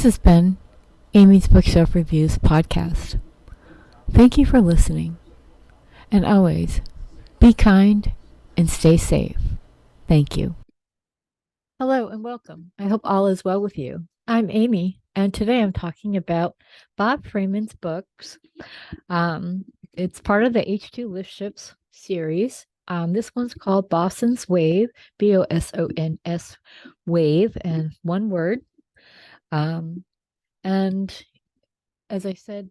has been Amy's Bookshelf Reviews podcast. Thank you for listening. And always, be kind and stay safe. Thank you. Hello and welcome. I hope all is well with you. I'm Amy, and today I'm talking about Bob Freeman's books. It's part of the H2LiftShips series. This one's called BosonsWave, BOSONS Wave, and one word. And as I said,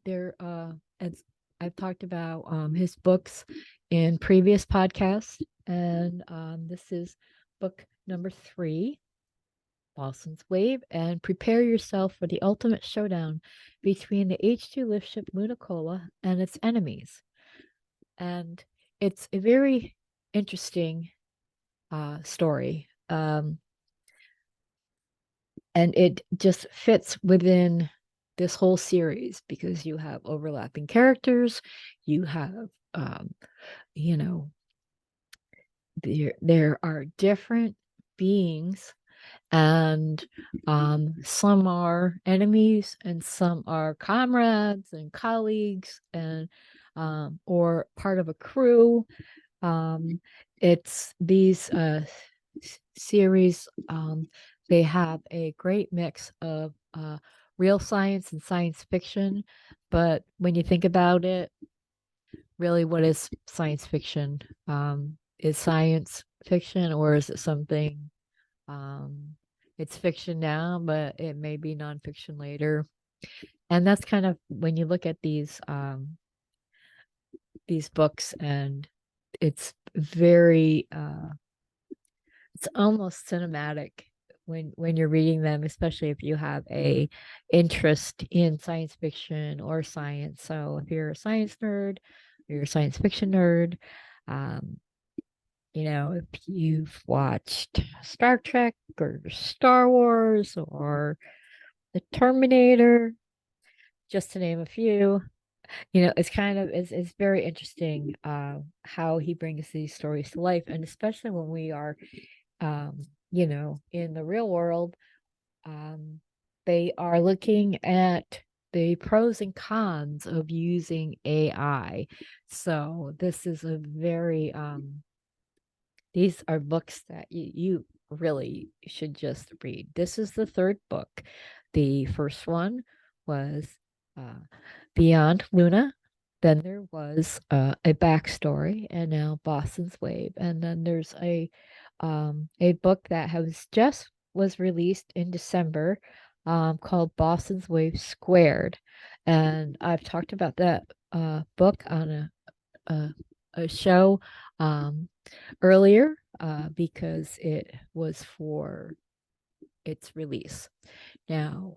as I've talked about his books in previous podcasts, and this is book number 3, BosonsWave, and prepare yourself for the ultimate showdown between the H2 lift ship Municola and its enemies. And it's a very interesting story. And it just fits within this whole series because you have overlapping characters, you have there are different beings, and some are enemies and some are comrades and colleagues, and or part of a crew. It's these series, they have a great mix of real science and science fiction. But when you think about it, really, what is science fiction? Is science fiction, or is it something? It's fiction now, but it may be nonfiction later. And that's kind of when you look at these books, and it's very it's almost cinematic when you're reading them, especially if you have a interest in science fiction or science. So if you're a science nerd, or you're a science fiction nerd, if you've watched Star Trek or Star Wars or The Terminator, just to name a few, it's very interesting how he brings these stories to life. And especially when we are in the real world, they are looking at the pros and cons of using AI. So this is a very these are books that you really should just read. This is the third book. The first one was Beyond Luna. Then there was a backstory, and now BosonsWave. And then there's a book that was released in December, called BosonsWave Squared. And I've talked about that book on a show earlier, because it was for its release. Now,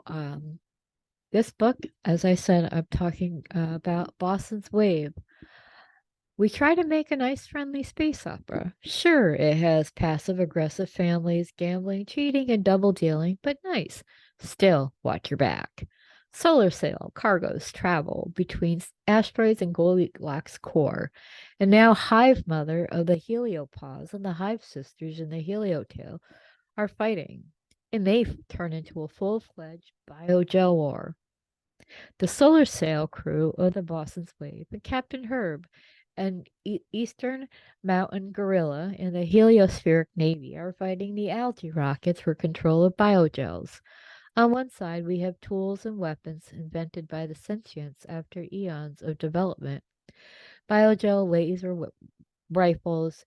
this book, as I said, I'm talking about BosonsWave. We try to make a nice, friendly space opera. Sure, it has passive-aggressive families, gambling, cheating, and double-dealing, but nice. Still, watch your back. Solar sail cargoes travel between asteroids and Goldilocks core. And now Hive Mother of the Heliopause and the Hive Sisters in the Heliotail are fighting. And they turn into a full-fledged biogel war. The Solar Sail crew of the BosonsWave and Captain Herb and Eastern Mountain Gorilla in the Heliospheric Navy are fighting the algae rockets for control of biogels. On one side, we have tools and weapons invented by the sentients after eons of development. Biogel laser rifles,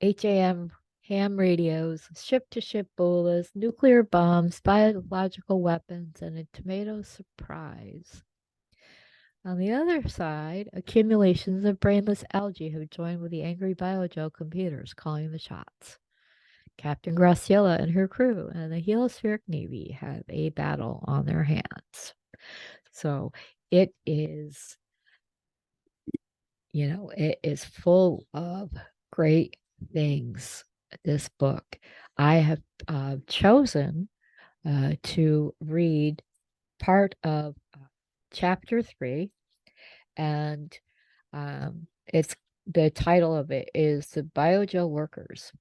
ham radios, ship-to-ship bolas, nuclear bombs, biological weapons, and a tomato surprise. On the other side, accumulations of brainless algae have joined with the angry biogel computers calling the shots. Captain Graciela and her crew and the Heliospheric Navy have a battle on their hands. So it is, it is full of great things, this book. I have chosen to read part of chapter 3, and it's the title of it is The Biogel Workers.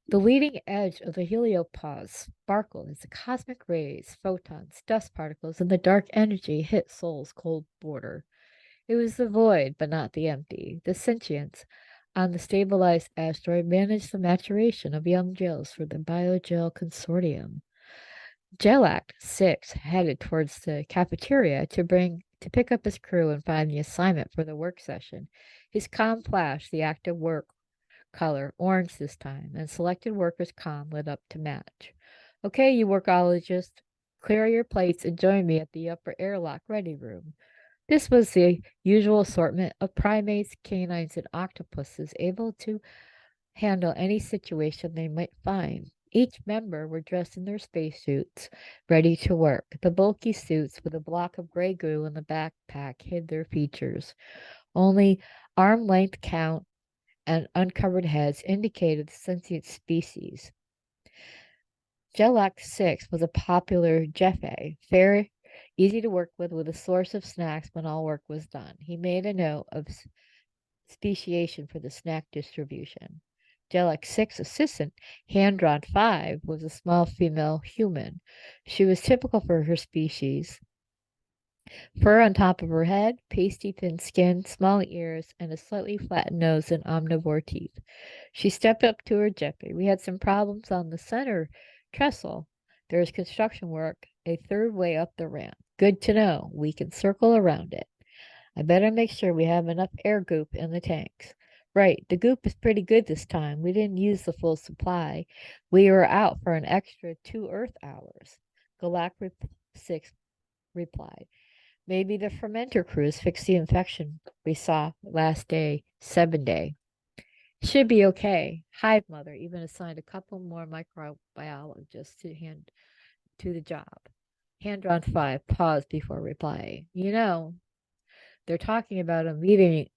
The leading edge of the heliopause sparkled as the cosmic rays, photons, dust particles, and the dark energy hit Sol's cold border. It was the void, but not the empty. The sentience on the stabilized asteroid managed the maturation of young gels for the Biogel Consortium. Gelact 6 headed towards the cafeteria to pick up his crew and find the assignment for the work session. His comm flashed the active work color, orange this time, and selected workers' comm lit up to match. Okay, you workologists, clear your plates and join me at the upper airlock ready room. This was the usual assortment of primates, canines, and octopuses able to handle any situation they might find. Each member were dressed in their spacesuits, ready to work. The bulky suits with a block of gray goo in the backpack hid their features. Only arm length count and uncovered heads indicated the sentient species. Gelac 6 was a popular Jefe, fair, easy to work with a source of snacks when all work was done. He made a note of speciation for the snack distribution. Gelac 6 assistant, hand-drawn 5, was a small female human. She was typical for her species. Fur on top of her head, pasty thin skin, small ears, and a slightly flattened nose and omnivore teeth. She stepped up to her Jeppy. We had some problems on the center trestle. There is construction work a third way up the ramp. Good to know. We can circle around it. I better make sure we have enough air goop in the tanks. Right, the goop is pretty good this time. We didn't use the full supply. We were out for an extra 2 Earth hours. Galak 6 replied. Maybe the fermenter crews fixed the infection we saw last day, 7-day. Should be okay. Hive Mother even assigned a couple more microbiologists to the job. Hand-drawn 5 paused before replying. You know, they're talking about a metering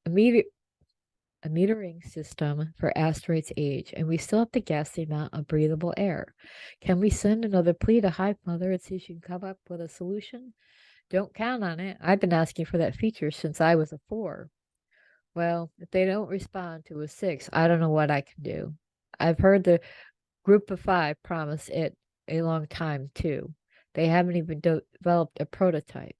system for asteroid's age, and we still have to guess the amount of breathable air. Can we send another plea to Hive Mother and see if she can come up with a solution? Don't count on it. I've been asking for that feature since I was a 4. Well, if they don't respond to a 6, I don't know what I can do. I've heard the group of 5 promise it a long time, too. They haven't even developed a prototype.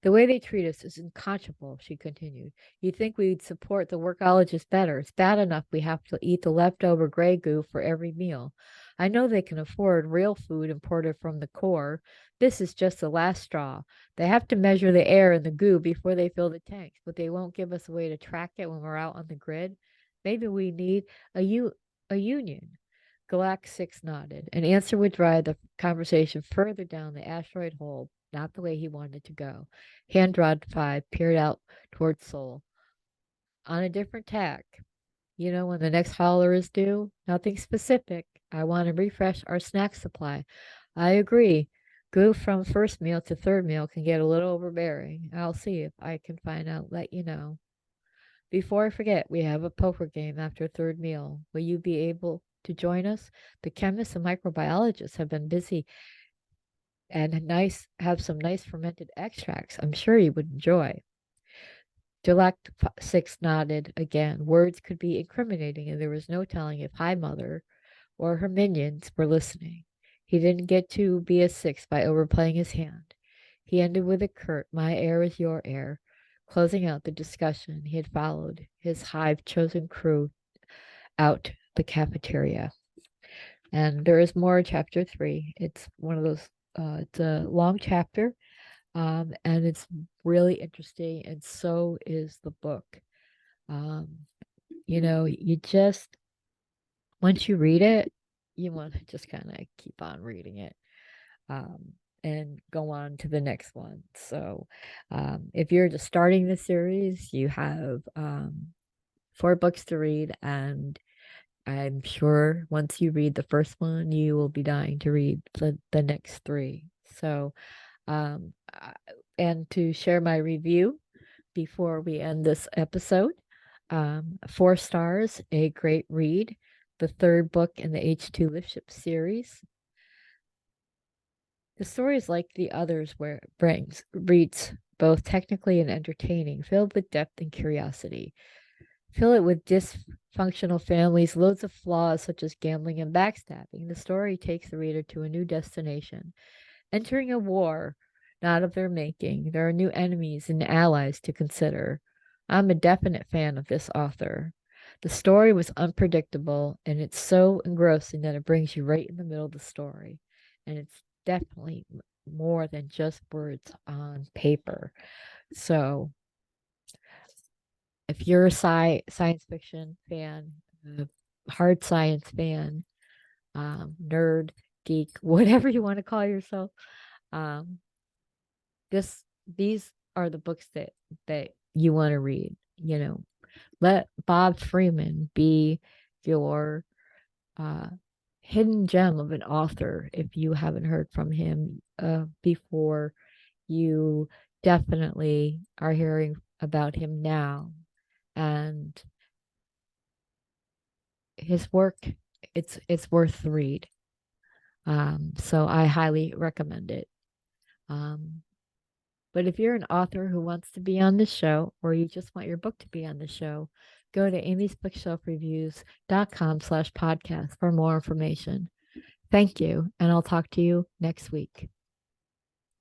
The way they treat us is unconscionable, she continued. You'd think we'd support the workologists better. It's bad enough we have to eat the leftover gray goo for every meal. I know they can afford real food imported from the core. This is just the last straw. They have to measure the air in the goo before they fill the tanks, but they won't give us a way to track it when we're out on the grid. Maybe we need a union. Galak 6 nodded. An answer would drive the conversation further down the asteroid hole, not the way he wanted to go. Hand-drawn 5 peered out toward Sol. On a different tack. You know when the next hauler is due? Nothing specific. I want to refresh our snack supply. I agree. Go from first meal to third meal can get a little overbearing. I'll see if I can find out, let you know. Before I forget, we have a poker game after third meal. Will you be able to join us? The chemists and microbiologists have been busy and have some nice fermented extracts I'm sure you would enjoy. Gelact 6 nodded again. Words could be incriminating, and there was no telling if High Mother or her minions were listening. He didn't get to be a 6 by overplaying his hand. He ended with a curt, my air is your air, closing out the discussion he had followed his hive-chosen crew out the cafeteria. And there is more chapter 3. It's one of those, it's a long chapter, and it's really interesting, and so is the book. You just, once you read it, you want to just kind of keep on reading it. And go on to the next one. So, if you're just starting the series, you have 4 books to read, and I'm sure once you read the first one, you will be dying to read the next 3. So, and to share my review before we end this episode, 4 stars, a great read, the 3rd book in the H2LiftShips series. The story is like the others where it reads both technically and entertaining, filled with depth and curiosity. Fill it with dysfunctional families, loads of flaws such as gambling and backstabbing. The story takes the reader to a new destination, entering a war not of their making. There are new enemies and allies to consider. I'm a definite fan of this author. The story was unpredictable, and it's so engrossing that it brings you right in the middle of the story. And it's definitely more than just words on paper. So, if you're a science fiction fan, a hard science fan, nerd, geek, whatever you want to call yourself, um, these are the books that you want to read. Let Bob Freeman be your uh, hidden gem of an author. If you haven't heard from him before, you definitely are hearing about him now. And his work, it's worth the read. So I highly recommend it. Um, but if you're an author who wants to be on the show, or you just want your book to be on the show, go to amysbookshelfreviews.com/podcast for more information. Thank you, and I'll talk to you next week.